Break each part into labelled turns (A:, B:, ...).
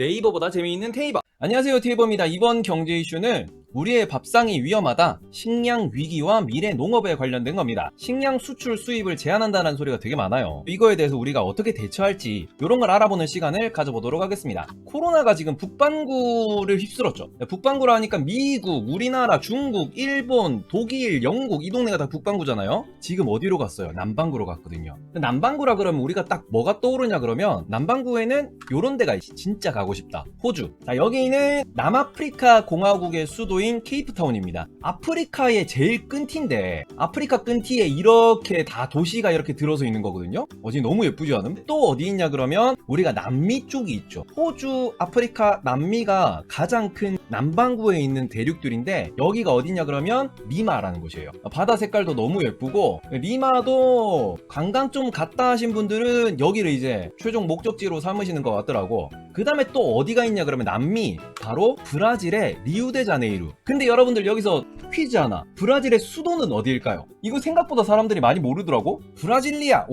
A: 네이버보다 재미있는 테이버. 안녕하세요, 테이버입니다. 이번 경제 이슈는 우리의 밥상이 위험하다, 식량 위기와 미래 농업에 관련된 겁니다. 식량 수출 수입을 제한한다는 소리가 되게 많아요. 이거에 대해서 우리가 어떻게 대처할지 이런 걸 알아보는 시간을 가져보도록 하겠습니다. 코로나가 지금 북반구를 휩쓸었죠. 북반구라 하니까 미국, 우리나라, 중국, 일본, 독일, 영국 이 동네가 다 북반구잖아요. 지금 어디로 갔어요? 남반구로 갔거든요. 남반구라 그러면 우리가 딱 뭐가 떠오르냐 그러면 남반구에는 요런 데가 진짜 가고 싶다. 호주. 자, 여기는 남아프리카 공화국의 수도인 케이프타운입니다. 아프리카의 제일 끈티인데 아프리카 끈티에 이렇게 다 도시가 이렇게 들어서 있는 거거든요. 어디 너무 예쁘지 않음? 또 어디 있냐 그러면 우리가 남미 쪽이 있죠. 호주, 아프리카, 남미가 가장 큰 남반구에 있는 대륙들인데 여기가 어디냐 그러면 리마라는 곳이에요. 바다 색깔도 너무 예쁘고 리마도 관광 좀 갔다 하신 분들은 여기를 이제 최종 목적지로 삼으시는 것 같더라고. 그 다음에 또 어디가 있냐 그러면 남미, 바로 브라질의 리우데자네이루. 근데 여러분들 여기서 퀴즈 하나. 브라질의 수도는 어디일까요? 이거 생각보다 사람들이 많이 모르더라고. 브라질리아.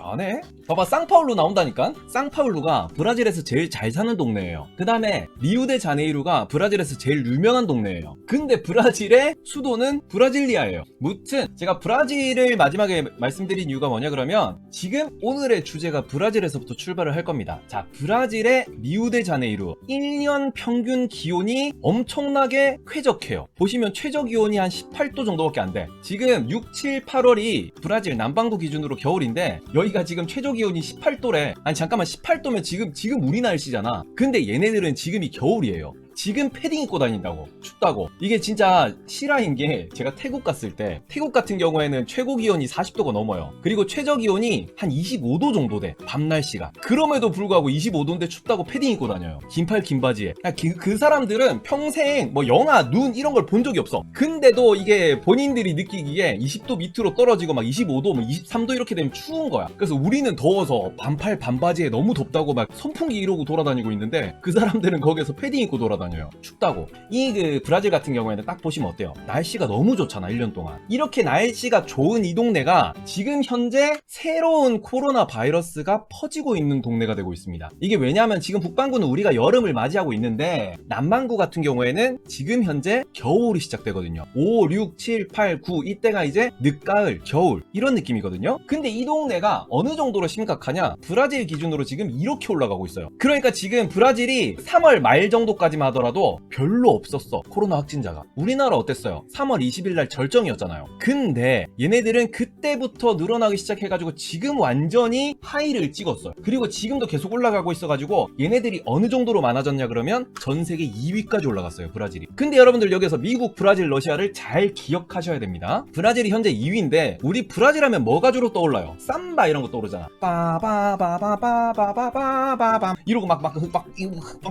A: 아네. 봐봐, 상파울루 나온다니까. 상파울루가 브라질에서 제일 잘 사는 동네예요. 그 다음에 리우데자네이루가 브라질에서 제일 유명한 동네예요. 근데 브라질의 수도는 브라질리아예요. 무튼 제가 브라질을 마지막에 말씀드린 이유가 뭐냐 그러면 지금 오늘의 주제가 브라질에서부터 출발을 할 겁니다. 자, 브라질의 리우데자네이루 1년 평균 기온이 엄청나게 쾌적해요. 보시면 최저 기온이 한 18도 정도밖에 안 돼. 지금 6, 7, 8월이 브라질 남반구 기준으로 겨울인데 여기가 지금 최저 기온이 18도래. 아니 잠깐만, 18도면 지금 우리 날씨잖아. 근데 얘네들은 지금이 겨울이에요. 지금 패딩 입고 다닌다고. 춥다고. 이게 진짜 실화인 게 제가 태국 갔을 때 태국 같은 경우에는 최고 기온이 40도가 넘어요. 그리고 최저 기온이 한 25도 정도 돼. 밤 날씨가. 그럼에도 불구하고 25도인데 춥다고 패딩 입고 다녀요. 긴팔 긴 바지에. 그 사람들은 평생 뭐 영하, 눈 이런 걸 본 적이 없어. 근데도 이게 본인들이 느끼기에 20도 밑으로 떨어지고 막 25도, 뭐 23도 이렇게 되면 추운 거야. 그래서 우리는 더워서 반팔 반바지에 너무 덥다고 막 선풍기 이러고 돌아다니고 있는데 그 사람들은 거기서 패딩 입고 돌아다녀요. 춥다고. 그 브라질 같은 경우에는 딱 보시면 어때요? 날씨가 너무 좋잖아, 1년 동안. 이렇게 날씨가 좋은 이 동네가 지금 현재 새로운 코로나 바이러스가 퍼지고 있는 동네가 되고 있습니다. 이게 왜냐하면 지금 북반구는 우리가 여름을 맞이하고 있는데 남반구 같은 경우에는 지금 현재 겨울이 시작되거든요. 5, 6, 7, 8, 9 이때가 이제 늦가을, 겨울 이런 느낌이거든요. 근데 이 동네가 어느 정도로 심각하냐? 브라질 기준으로 지금 이렇게 올라가고 있어요. 그러니까 지금 브라질이 3월 말 정도까지만 하더라도 별로 없었어, 코로나 확진자가. 우리나라 어땠어요? 3월 20일 날 절정이었잖아요. 근데 얘네들은 그때부터 늘어나기 시작해가지고 지금 완전히 하이를 찍었어요. 그리고 지금도 계속 올라가고 있어가지고 얘네들이 어느 정도로 많아졌냐 그러면 전 세계 2위까지 올라갔어요, 브라질이. 근데 여러분들 여기서 미국, 브라질, 러시아를 잘 기억하셔야 됩니다. 브라질이 현재 2위인데 우리 브라질 하면 뭐가 주로 떠올라요? 삼바 이런 거 떠오르잖아. 빠바바바바바바바바밤 이러고 막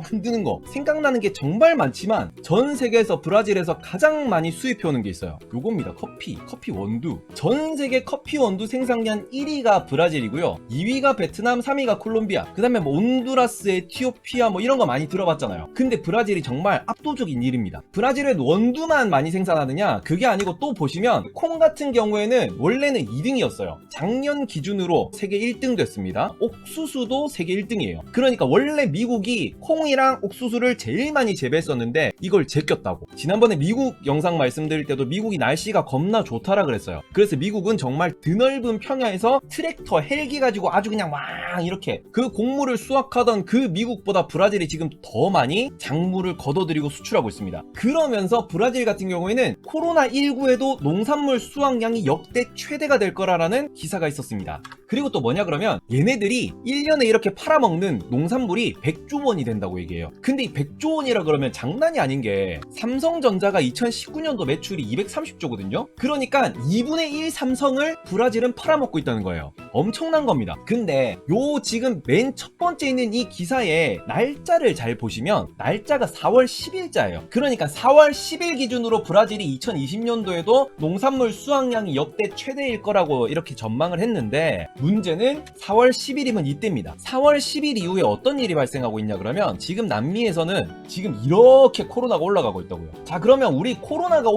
A: 흔드는 거 생각나는 게 정말 많지만 전 세계에서 브라질에서 가장 많이 수입해오는 게 있어요. 요겁니다. 커피 원두. 전 세계 커피 원두 생산량 1위가 브라질이고요. 2위가 베트남, 3위가 콜롬비아. 그 다음에 뭐 온두라스, 에티오피아 뭐 이런 거 많이 들어봤잖아요. 근데 브라질이 정말 압도적인 일입니다. 브라질은 원두만 많이 생산하느냐? 그게 아니고 또 보시면 콩 같은 경우에는 원래는 2등이었어요. 작년 기준으로 세계 1등 됐습니다. 옥수수도 세계 1등이에요. 그러니까 원래 미국이 콩이랑 옥수수를 제일 많이 재배했었는데 이걸 제꼈다고. 지난번에 미국 영상 말씀드릴 때도 미국이 날씨가 겁나 좋다라 그랬어요. 그래서 미국은 정말 드넓은 평야에서 트랙터, 헬기 가지고 아주 그냥 왕 이렇게 그 곡물을 수확하던 그 미국보다 브라질이 지금 더 많이 작물을 걷어들이고 수출하고 있습니다. 그러면서 브라질 같은 경우에는 코로나19에도 농산물 수확량이 역대 최대가 될 거라는 기사가 있었습니다. 그리고 또 뭐냐 그러면 얘네들이 1년에 이렇게 팔아먹는 농산물이 100조 원이 된다고 얘기해요. 근데 이 100조 원이라 그러면 장난이 아닌 게 삼성전자가 2019년도 매출이 230조거든요. 그러니까 2분의 1 삼성을 브라질은 팔아먹고 있다는 거예요. 엄청난 겁니다. 근데 요 지금 맨 첫 번째 있는 이 기사에 날짜를 잘 보시면 날짜가 4월 10일자예요. 그러니까 4월 10일 기준으로 브라질이 2020년도에도 농산물 수확량이 역대 최대일 거라고 이렇게 전망을 했는데 문제는 4월 10일이면 이때입니다. 4월 10일 이후에 어떤 일이 발생하고 있냐 그러면 지금 남미에서는 지금 이렇게 코로나가 올라가고 있다고요. 자, 그러면 우리 코로나가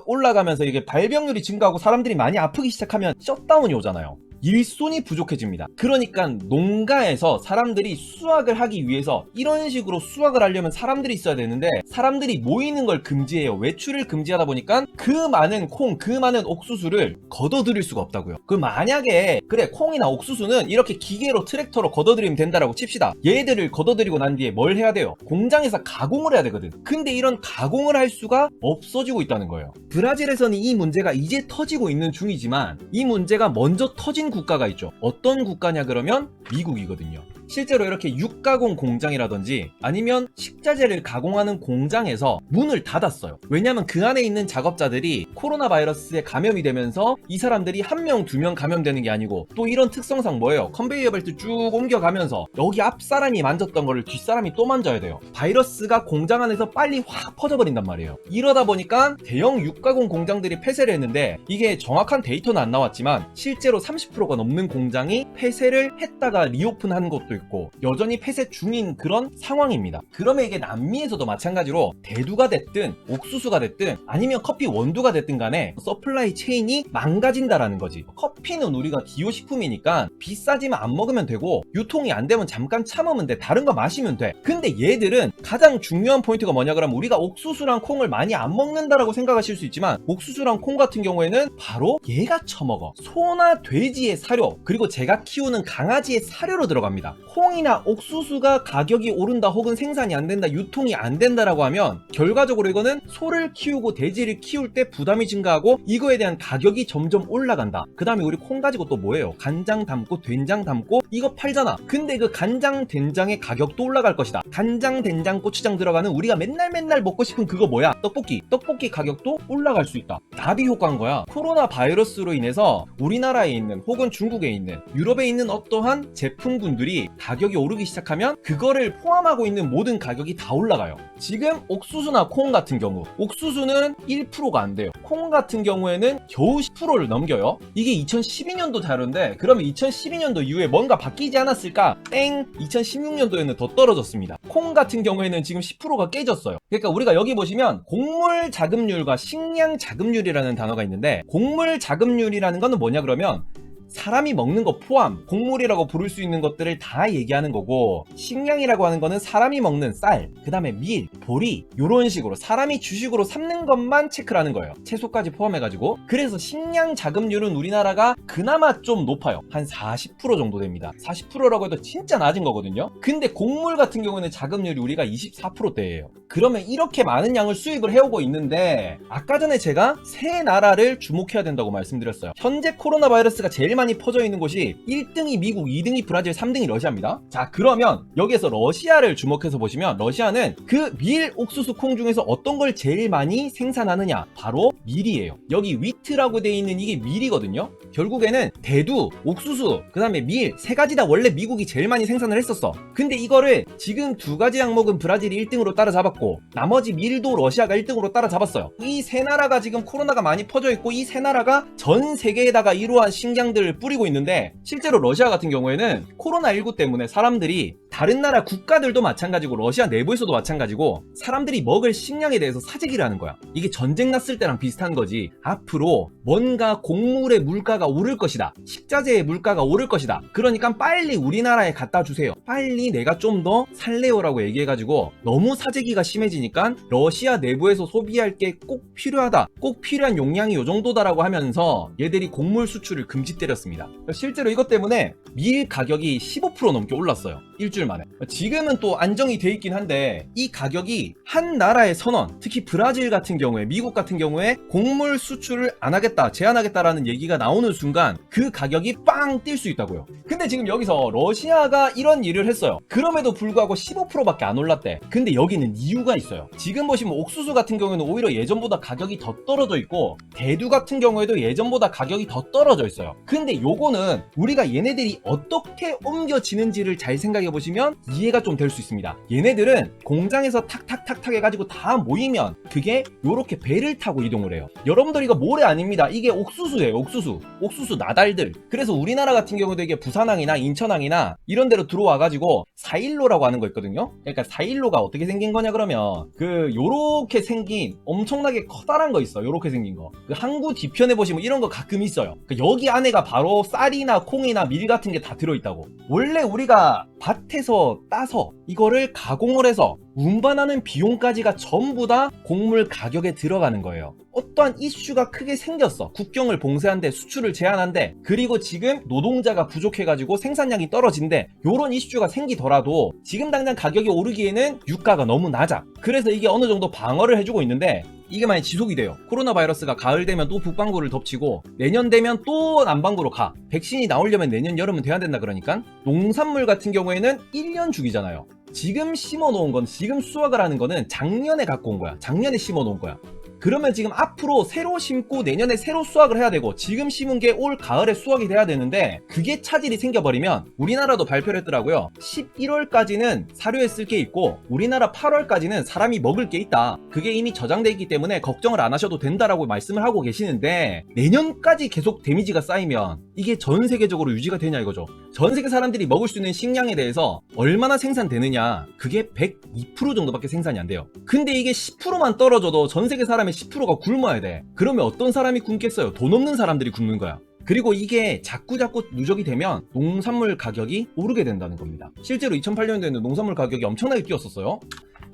A: 올라가면서 이게 발병률이 증가하고 사람들이 많이 아프기 시작하면 셧다운이 오잖아요. 일손이 부족해집니다. 그러니까 농가에서 사람들이 수확을 하기 위해서 이런 식으로 수확을 하려면 사람들이 있어야 되는데 사람들이 모이는 걸 금지해요. 외출을 금지하다 보니까 그 많은 콩, 그 많은 옥수수를 걷어들일 수가 없다고요. 그 만약에 그래 콩이나 옥수수는 이렇게 기계로 트랙터로 걷어들이면 된다라고 칩시다. 얘들을 걷어들이고 난 뒤에 뭘 해야 돼요? 공장에서 가공을 해야 되거든. 근데 이런 가공을 할 수가 없어지고 있다는 거예요. 브라질에서는 이 문제가 이제 터지고 있는 중이지만 이 문제가 먼저 터진 국가가 있죠. 어떤 국가냐 그러면 미국이거든요. 실제로 이렇게 육가공 공장이라든지 아니면 식자재를 가공하는 공장에서 문을 닫았어요. 왜냐하면 그 안에 있는 작업자들이 코로나 바이러스에 감염이 되면서 이 사람들이 한 명, 두 명 감염되는 게 아니고 또 이런 특성상 뭐예요? 컨베이어 벨트 쭉 옮겨가면서 여기 앞 사람이 만졌던 거를 뒷 사람이 또 만져야 돼요. 바이러스가 공장 안에서 빨리 확 퍼져버린단 말이에요. 이러다 보니까 대형 육가공 공장들이 폐쇄를 했는데 이게 정확한 데이터는 안 나왔지만 실제로 30%가 넘는 공장이 폐쇄를 했다가 리오픈한 것도 있고 여전히 폐쇄 중인 그런 상황입니다. 그러면 이게 남미에서도 마찬가지로 대두가 됐든 옥수수가 됐든 아니면 커피 원두가 됐든 간에 서플라이 체인이 망가진다라는 거지. 커피는 우리가 기호식품이니까 비싸지만 안 먹으면 되고 유통이 안 되면 잠깐 참으면 돼. 다른 거 마시면 돼. 근데 얘들은 가장 중요한 포인트가 뭐냐 그러면 우리가 옥수수랑 콩을 많이 안 먹는다라고 생각하실 수 있지만 옥수수랑 콩 같은 경우에는 바로 얘가 처먹어. 소나 돼지의 사료 그리고 제가 키우는 강아지의 사료로 들어갑니다. 콩이나 옥수수가 가격이 오른다 혹은 생산이 안 된다 유통이 안 된다라고 하면 결과적으로 이거는 소를 키우고 돼지를 키울 때 부담이 증가하고 이거에 대한 가격이 점점 올라간다. 그 다음에 우리 콩 가지고 또 뭐예요? 간장 담고 된장 담고 이거 팔잖아. 근데 그 간장 된장의 가격도 올라갈 것이다. 간장 된장 고추장 들어가는 우리가 맨날 먹고 싶은 그거 뭐야? 떡볶이 가격도 올라갈 수 있다. 나비 효과인 거야. 코로나 바이러스로 인해서 우리나라에 있는 혹은 중국에 있는 유럽에 있는 어떠한 제품군들이 가격이 오르기 시작하면 그거를 포함하고 있는 모든 가격이 다 올라가요. 지금 옥수수나 콩 같은 경우 옥수수는 1%가 안 돼요. 콩 같은 경우에는 겨우 10%를 넘겨요. 이게 2012년도 자료인데 그러면 2012년도 이후에 뭔가 바뀌지 않았을까? 땡! 2016년도에는 더 떨어졌습니다. 콩 같은 경우에는 지금 10%가 깨졌어요. 그러니까 우리가 여기 보시면 곡물 자급률과 식량 자급률이라는 단어가 있는데 곡물 자급률이라는 거는 뭐냐 그러면 사람이 먹는 거 포함 곡물이라고 부를 수 있는 것들을 다 얘기하는 거고 식량이라고 하는 거는 사람이 먹는 쌀, 그 다음에 밀, 보리 이런 식으로 사람이 주식으로 삼는 것만 체크를 하는 거예요. 채소까지 포함해가지고. 그래서 식량 자급률은 우리나라가 그나마 좀 높아요. 한 40% 정도 됩니다. 40%라고 해도 진짜 낮은 거거든요. 근데 곡물 같은 경우는 자급률이 우리가 24%대예요. 그러면 이렇게 많은 양을 수입을 해오고 있는데 아까 전에 제가 세 나라를 주목해야 된다고 말씀드렸어요. 현재 코로나 바이러스가 제일 많이 퍼져 있는 곳이 1등이 미국, 2등이 브라질, 3등이 러시아입니다. 자, 그러면 여기에서 러시아를 주목해서 보시면 러시아는 그 밀, 옥수수, 콩 중에서 어떤 걸 제일 많이 생산하느냐? 바로 밀이에요. 여기 위트라고 되어 있는 이게 밀이거든요. 결국에는 대두, 옥수수, 그 다음에 밀 세 가지 다 원래 미국이 제일 많이 생산을 했었어. 근데 이거를 지금 두 가지 항목은 브라질이 1등으로 따라잡았고 나머지 밀도 러시아가 1등으로 따라잡았어요. 이 세 나라가 지금 코로나가 많이 퍼져 있고 이 세 나라가 전 세계에다가 이러한 식량들을 뿌리고 있는데 실제로 러시아 같은 경우에는 코로나19 때문에 사람들이 다른 나라 국가들도 마찬가지고 러시아 내부에서도 마찬가지고 사람들이 먹을 식량에 대해서 사재기를 하는 거야. 이게 전쟁 났을 때랑 비슷한 거지. 앞으로 뭔가 곡물의 물가가 오를 것이다. 식자재의 물가가 오를 것이다. 그러니까 빨리 우리나라에 갖다 주세요. 빨리 내가 좀 더 살래요라고 얘기해가지고 너무 사재기가 심해지니까 러시아 내부에서 소비할 게 꼭 필요하다. 꼭 필요한 용량이 요 정도다라고 하면서 얘들이 곡물 수출을 금지 때렸습니다. 실제로 이것 때문에 밀 가격이 15% 넘게 올랐어요. 일주일 만에. 지금은 또 안정이 돼 있긴 한데 이 가격이 한 나라의 선언, 특히 브라질 같은 경우에 미국 같은 경우에 곡물 수출을 안 하겠다, 제한하겠다라는 얘기가 나오는 순간 그 가격이 빵 뛸 수 있다고요. 근데 지금 여기서 러시아가 이런 일을 했어요. 그럼에도 불구하고 15%밖에 안 올랐대. 근데 여기는 이유가 있어요. 지금 보시면 옥수수 같은 경우에는 오히려 예전보다 가격이 더 떨어져 있고 대두 같은 경우에도 예전보다 가격이 더 떨어져 있어요. 근데 요거는 우리가 얘네들이 어떻게 옮겨지는지를 잘 생각해 보시면 이해가 좀 될 수 있습니다. 얘네들은 공장에서 탁탁탁탁 해가지고 다 모이면 그게 요렇게 배를 타고 이동을 해요. 여러분들 이거 모래 아닙니다. 이게 옥수수예요. 옥수수 나달들. 그래서 우리나라 같은 경우도 이게 부산항이나 인천항이나 이런 데로 들어와가지고 4일로라고 하는 거 있거든요. 그러니까 4일로가 어떻게 생긴 거냐 그러면 요렇게 생긴 엄청나게 커다란 거 있어. 요렇게 생긴 거. 그 항구 뒤편에 보시면 이런 거 가끔 있어요. 여기 안에가 바로 쌀이나 콩이나 밀 같은 게 다 들어있다고. 원래 우리가 밭에서 따서 이거를 가공을 해서 운반하는 비용까지가 전부 다 곡물 가격에 들어가는 거예요. 어떠한 이슈가 크게 생겼어. 국경을 봉쇄한대, 수출을 제한한대, 그리고 지금 노동자가 부족해가지고 생산량이 떨어진대. 요런 이슈가 생기더라도 지금 당장 가격이 오르기에는 유가가 너무 낮아. 그래서 이게 어느 정도 방어를 해주고 있는데, 이게 만약 지속이 돼요. 코로나 바이러스가 가을 되면 또 북반구를 덮치고 내년 되면 또 남반구로 가. 백신이 나오려면 내년 여름은 돼야 된다. 그러니까 농산물 같은 경우에는 1년 주기잖아요. 지금 심어놓은 건, 지금 수확을 하는 거는 작년에 갖고 온 거야. 작년에 심어놓은 거야. 그러면 지금 앞으로 새로 심고 내년에 새로 수확을 해야 되고, 지금 심은 게 올 가을에 수확이 돼야 되는데, 그게 차질이 생겨버리면, 우리나라도 발표를 했더라고요. 11월까지는 사료에 쓸 게 있고 우리나라 8월까지는 사람이 먹을 게 있다. 그게 이미 저장돼 있기 때문에 걱정을 안 하셔도 된다라고 말씀을 하고 계시는데, 내년까지 계속 데미지가 쌓이면 이게 전 세계적으로 유지가 되냐 이거죠. 전 세계 사람들이 먹을 수 있는 식량에 대해서 얼마나 생산되느냐, 그게 102% 정도밖에 생산이 안 돼요. 근데 이게 10%만 떨어져도 전 세계 사람의 10%가 굶어야 돼. 그러면 어떤 사람이 굶겠어요? 돈 없는 사람들이 굶는 거야. 그리고 이게 자꾸 누적이 되면 농산물 가격이 오르게 된다는 겁니다. 실제로 2008년도에는 농산물 가격이 엄청나게 뛰었었어요.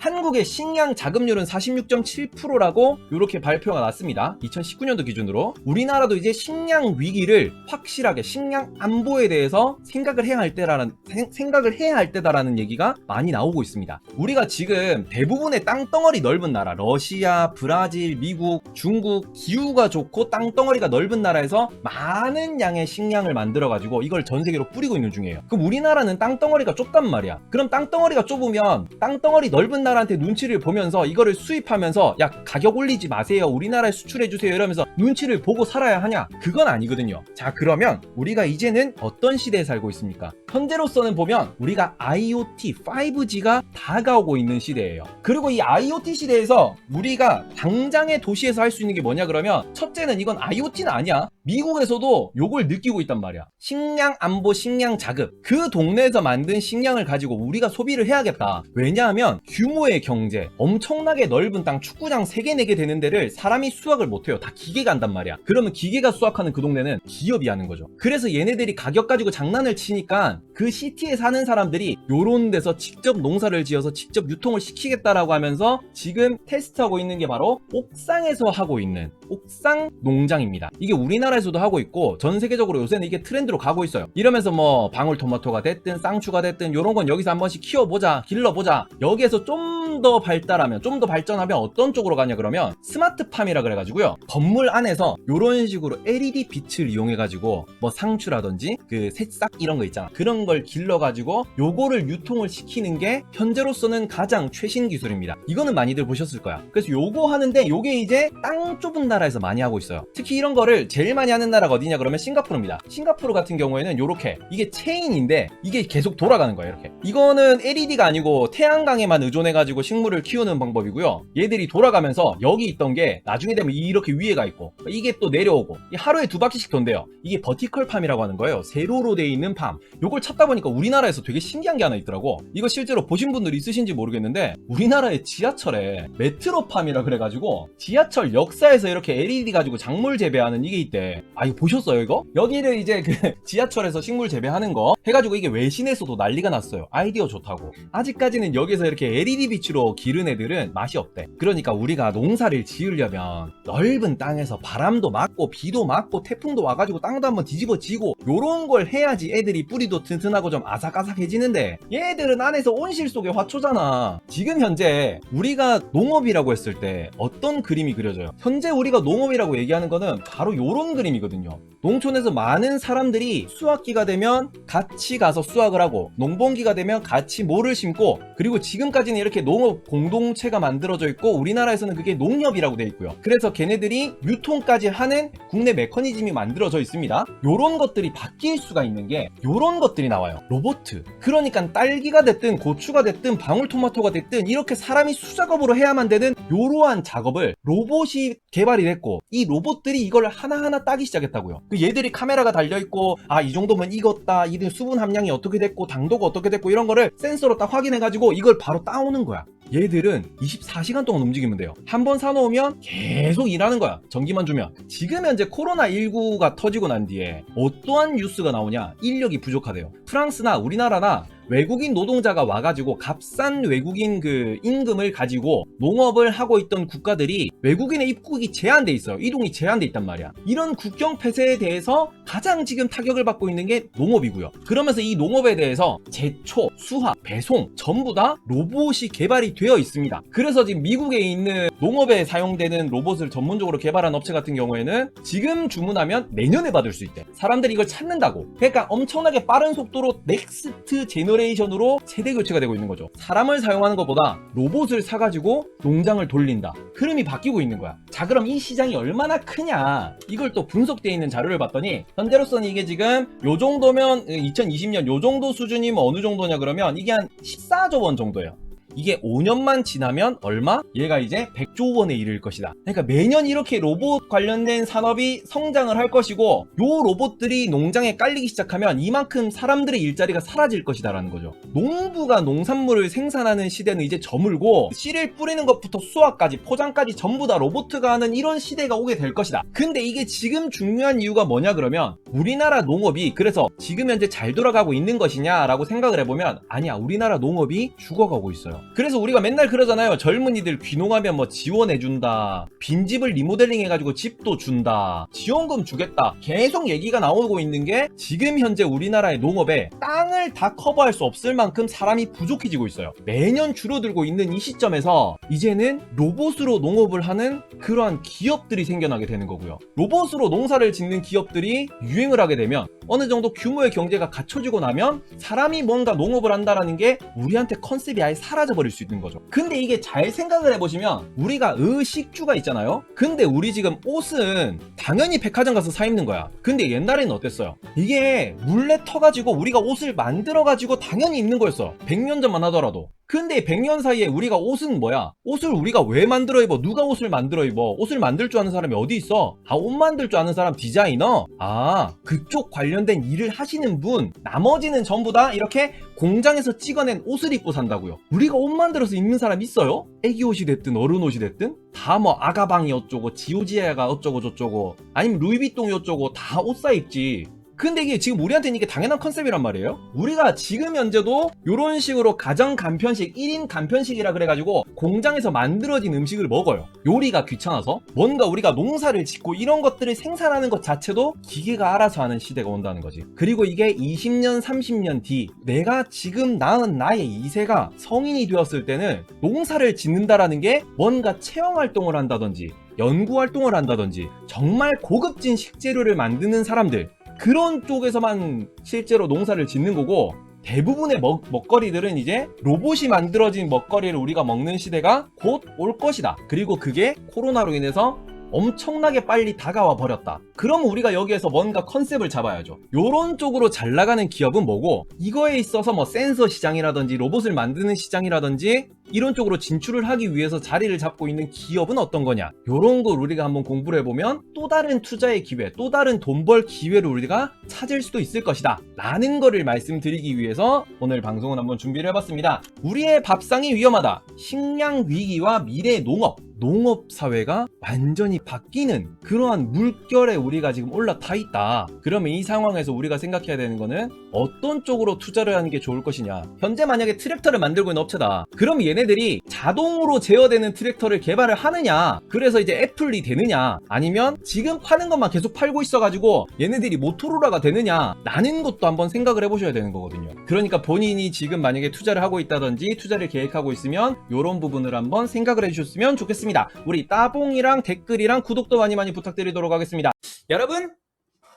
A: 한국의 식량 자급률은 46.7%라고 이렇게 발표가 났습니다. 2019년도 기준으로. 우리나라도 이제 식량 위기를 확실하게, 식량 안보에 대해서 생각을 해야 할 때다라는 얘기가 많이 나오고 있습니다. 우리가 지금 대부분의 땅덩어리 넓은 나라, 러시아, 브라질, 미국, 중국, 기후가 좋고 땅덩어리가 넓은 나라에서 많은 양의 식량을 만들어가지고 이걸 전 세계로 뿌리고 있는 중이에요. 그럼 우리나라는 땅덩어리가 좁단 말이야. 그럼 땅덩어리가 좁으면 땅덩어리 넓은 나라한테 눈치를 보면서 이거를 수입하면서, 야, 가격 올리지 마세요, 우리나라에 수출해주세요 이러면서 눈치를 보고 살아야 하냐? 그건 아니거든요. 자, 그러면 우리가 이제는 어떤 시대에 살고 있습니까? 현재로서는 보면 우리가 IoT, 5G가 다가오고 있는 시대예요. 그리고 이 IoT 시대에서 우리가 당장의 도시에서 할 수 있는 게 뭐냐 그러면, 첫째는 이건 IoT는 아니야. 미국에서도 요걸 느끼고 있단 말이야. 식량 안보, 식량 자급. 그 동네에서 만든 식량을 가지고 우리가 소비를 해야겠다. 왜냐하면 규모의 경제, 엄청나게 넓은 땅, 축구장 3개 4개 되는 데를 사람이 수확을 못해요. 다 기계가 한단 말이야. 그러면 기계가 수확하는 그 동네는 기업이 하는 거죠. 그래서 얘네들이 가격 가지고 장난을 치니까 그 시티에 사는 사람들이 요런 데서 직접 농사를 지어서 직접 유통을 시키겠다라고 하면서 지금 테스트하고 있는 게 바로 옥상에서 하고 있는 옥상 농장입니다. 이게 우리나라에서도 하고 있고 전 세계적으로 요새는 이게 트렌드로 가고 있어요. 이러면서 뭐 방울토마토가 됐든 쌍추가 됐든 요런 건 여기서 한 번씩 키워보자, 길러보자. 여기에서 좀 더 발달하면, 좀 더 발전하면 어떤 쪽으로 가냐 그러면 스마트팜이라 그래가지고요, 건물 안에서 요런 식으로 LED 빛을 이용해가지고 뭐 상추라든지 그 새싹 이런 거 있잖아, 그런 걸 길러가지고 요거를 유통을 시키는 게 현재로서는 가장 최신 기술입니다. 이거는 많이들 보셨을 거야. 그래서 요거 하는데 요게 이제 땅 좁은 나라에서 많이 하고 있어요. 특히 이런 거를 제일 많이 하는 나라가 어디냐 그러면 싱가포르입니다. 싱가포르 같은 경우에는 요렇게 이게 체인인데 이게 계속 돌아가는 거예요. 이렇게. 이거는 LED가 아니고 태양광에만 의존해가지고 식물을 키우는 방법이고요. 얘들이 돌아가면서 여기 있던 게 나중에 되면 이렇게 위에 가 있고 이게 또 내려오고 하루에 2바퀴씩 돈대요. 이게 버티컬 팜이라고 하는 거예요. 세로로 돼 있는 팜. 요걸 찾다 보니까 우리나라에서 되게 신기한 게 하나 있더라고. 이거 실제로 보신 분들 있으신지 모르겠는데 우리나라의 지하철에 메트로팜이라 그래가지고 지하철 역사에서 이렇게 LED 가지고 작물 재배하는 이게 있대. 아, 이거 보셨어요 이거? 여기를 이제 그 지하철에서 식물 재배하는 거 해가지고 이게 외신에서도 난리가 났어요. 아이디어 좋다고. 아직까지는 여기서 이렇게 LED 빛으로 기른 애들은 맛이 없대. 그러니까 우리가 농사를 지으려면 넓은 땅에서 바람도 맞고 비도 맞고 태풍도 와가지고 땅도 한번 뒤집어지고 요런 걸 해야지 애들이 뿌리도 튼튼하고 좀 아삭아삭해지는데, 얘들은 안에서 온실 속의 화초잖아. 지금 현재 우리가 농업이라고 했을 때 어떤 그림이 그려져요? 현재 우리가 농업이라고 얘기하는 거는 바로 요런 그림이거든요. 농촌에서 많은 사람들이 수확기가 되면 같이 가서 수확을 하고, 농번기가 되면 같이 모를 심고, 그리고 지금까지는 이렇게 농업 공동체가 만들어져 있고 우리나라에서는 그게 농협이라고 돼 있고요. 그래서 걔네들이 유통까지 하는 국내 메커니즘이 만들어져 있습니다. 요런 것들이 바뀔 수가 있는 게 요런 것들이 나와요. 로봇. 그러니까 딸기가 됐든 고추가 됐든 방울토마토가 됐든 이렇게 사람이 수작업으로 해야만 되는 요러한 작업을 로봇이 개발이 됐고, 이 로봇들이 이걸 하나하나 따기 시작했다고요. 그 얘들이 카메라가 달려있고, 아, 이 정도면 익었다, 이들 수분 함량이 어떻게 됐고 당도가 어떻게 됐고 이런 거를 센서로 딱 확인해가지고 이걸 바로 따오는 거야. 얘들은 24시간 동안 움직이면 돼요. 한번 사놓으면 계속 일하는 거야. 전기만 주면. 지금 현재 코로나19가 터지고 난 뒤에 어떠한 뉴스가 나오냐? 인력이 부족하대요. 프랑스나 우리나라나 외국인 노동자가 와가지고 값싼 외국인 그 임금을 가지고 농업을 하고 있던 국가들이 외국인의 입국이 제한돼 있어요. 이동이 제한돼 있단 말이야. 이런 국경 폐쇄에 대해서 가장 지금 타격을 받고 있는 게 농업이고요. 그러면서 이 농업에 대해서 제초, 수확, 배송 전부 다 로봇이 개발이 되어 있습니다. 그래서 지금 미국에 있는 농업에 사용되는 로봇을 전문적으로 개발한 업체 같은 경우에는 지금 주문하면 내년에 받을 수 있대. 사람들이 이걸 찾는다고. 그러니까 엄청나게 빠른 속도로 넥스트 제너레이션으로 세대 교체가 되고 있는 거죠. 사람을 사용하는 것보다 로봇을 사가지고 농장을 돌린다. 흐름이 바뀌고 있는 거야. 자, 그럼 이 시장이 얼마나 크냐? 이걸 또 분석되어 있는 자료를 봤더니 현재로서는 이게 지금 요 정도면 2020년 요 정도 수준이면 어느 정도냐 그러면 이게 한 14조 원 정도예요. 이게 5년만 지나면 얼마? 얘가 이제 100조 원에 이를 것이다. 그러니까 매년 이렇게 로봇 관련된 산업이 성장을 할 것이고 요 로봇들이 농장에 깔리기 시작하면 이만큼 사람들의 일자리가 사라질 것이다라는 거죠. 농부가 농산물을 생산하는 시대는 이제 저물고 씨를 뿌리는 것부터 수확까지 포장까지 전부 다 로봇가 하는 이런 시대가 오게 될 것이다. 근데 이게 지금 중요한 이유가 뭐냐 그러면 우리나라 농업이 그래서 지금 현재 잘 돌아가고 있는 것이냐라고 생각을 해보면 아니야. 우리나라 농업이 죽어가고 있어요. 그래서 우리가 맨날 그러잖아요. 젊은이들 귀농하면 뭐 지원해준다. 빈집을 리모델링 해가지고 집도 준다. 지원금 주겠다. 계속 얘기가 나오고 있는 게 지금 현재 우리나라의 농업에 땅을 다 커버할 수 없을 만큼 사람이 부족해지고 있어요. 매년 줄어들고 있는 이 시점에서 이제는 로봇으로 농업을 하는 그러한 기업들이 생겨나게 되는 거고요. 로봇으로 농사를 짓는 기업들이 유행을 하게 되면 어느 정도 규모의 경제가 갖춰지고 나면 사람이 뭔가 농업을 한다라는 게 우리한테 컨셉이 아예 사라져버릴 수 있는 거죠. 근데 이게 잘 생각을 해보시면 우리가 의식주가 있잖아요. 근데 우리 지금 옷은 당연히 백화점 가서 사 입는 거야. 근데 옛날에는 어땠어요? 이게 물레 터가지고 우리가 옷을 만들어가지고 당연히 입는 거였어. 100년 전만 하더라도. 근데 100년 사이에 우리가 옷은 뭐야? 옷을 우리가 왜 만들어 입어? 누가 옷을 만들어 입어? 옷을 만들 줄 아는 사람이 어디 있어? 아, 옷 만들 줄 아는 사람 디자이너? 아, 그쪽 관련된 일을 하시는 분. 나머지는 전부 다 이렇게 공장에서 찍어낸 옷을 입고 산다고요. 우리가 옷 만들어서 입는 사람 있어요? 애기 옷이 됐든 어른 옷이 됐든? 다 뭐 아가방이 어쩌고 지오지아가 어쩌고 저쩌고 아니면 루이비통이 어쩌고 다 옷 사 입지. 근데 이게 지금 우리한테는 이게 당연한 컨셉이란 말이에요. 우리가 지금 현재도 이런 식으로 가정 간편식 1인 간편식이라 그래가지고 공장에서 만들어진 음식을 먹어요. 요리가 귀찮아서 뭔가 우리가 농사를 짓고 이런 것들을 생산하는 것 자체도 기계가 알아서 하는 시대가 온다는 거지. 그리고 이게 20년 30년 뒤 내가 지금 낳은 나의 2세가 성인이 되었을 때는 농사를 짓는다라는 게 뭔가 체험활동을 한다든지 연구활동을 한다든지 정말 고급진 식재료를 만드는 사람들 그런 쪽에서만 실제로 농사를 짓는 거고 대부분의 먹거리들은 이제 로봇이 만들어진 먹거리를 우리가 먹는 시대가 곧 올 것이다. 그리고 그게 코로나로 인해서 엄청나게 빨리 다가와 버렸다. 그럼 우리가 여기에서 뭔가 컨셉을 잡아야죠. 요런 쪽으로 잘 나가는 기업은 뭐고 이거에 있어서 뭐 센서 시장이라든지 로봇을 만드는 시장이라든지 이런 쪽으로 진출을 하기 위해서 자리를 잡고 있는 기업은 어떤 거냐, 요런 걸 우리가 한번 공부를 해보면 또 다른 투자의 기회, 또 다른 돈 벌 기회를 우리가 찾을 수도 있을 것이다 라는 거를 말씀드리기 위해서 오늘 방송은 한번 준비를 해봤습니다. 우리의 밥상이 위험하다. 식량 위기와 미래 농업 사회가 완전히 바뀌는 그러한 물결에 우리가 지금 올라타 있다. 그러면 이 상황에서 우리가 생각해야 되는 거는 어떤 쪽으로 투자를 하는 게 좋을 것이냐. 현재 만약에 트랙터를 만들고 있는 업체다. 그럼 얘네들이 자동으로 제어되는 트랙터를 개발을 하느냐, 그래서 이제 애플이 되느냐, 아니면 지금 파는 것만 계속 팔고 있어가지고 얘네들이 모토로라가 되느냐 라는 것도 한번 생각을 해보셔야 되는 거거든요. 그러니까 본인이 지금 만약에 투자를 하고 있다든지 투자를 계획하고 있으면 이런 부분을 한번 생각을 해주셨으면 좋겠습니다. 우리 따봉이랑 댓글이랑 구독도 많이 부탁드리도록 하겠습니다. 여러분,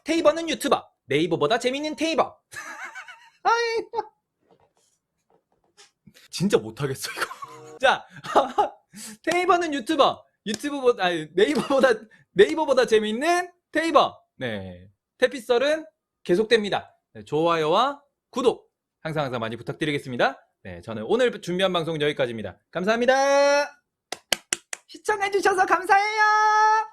A: 테이버는 유튜버, 네이버보다 재밌는 테이버. 진짜 못하겠어 이거. 자, 테이버는 유튜브보다 아니, 네이버보다 재밌는 테이버. 네, 태피썰은 계속됩니다. 네, 좋아요와 구독 항상 많이 부탁드리겠습니다. 네, 저는 오늘 준비한 방송 여기까지입니다. 감사합니다. 시청해주셔서 감사해요.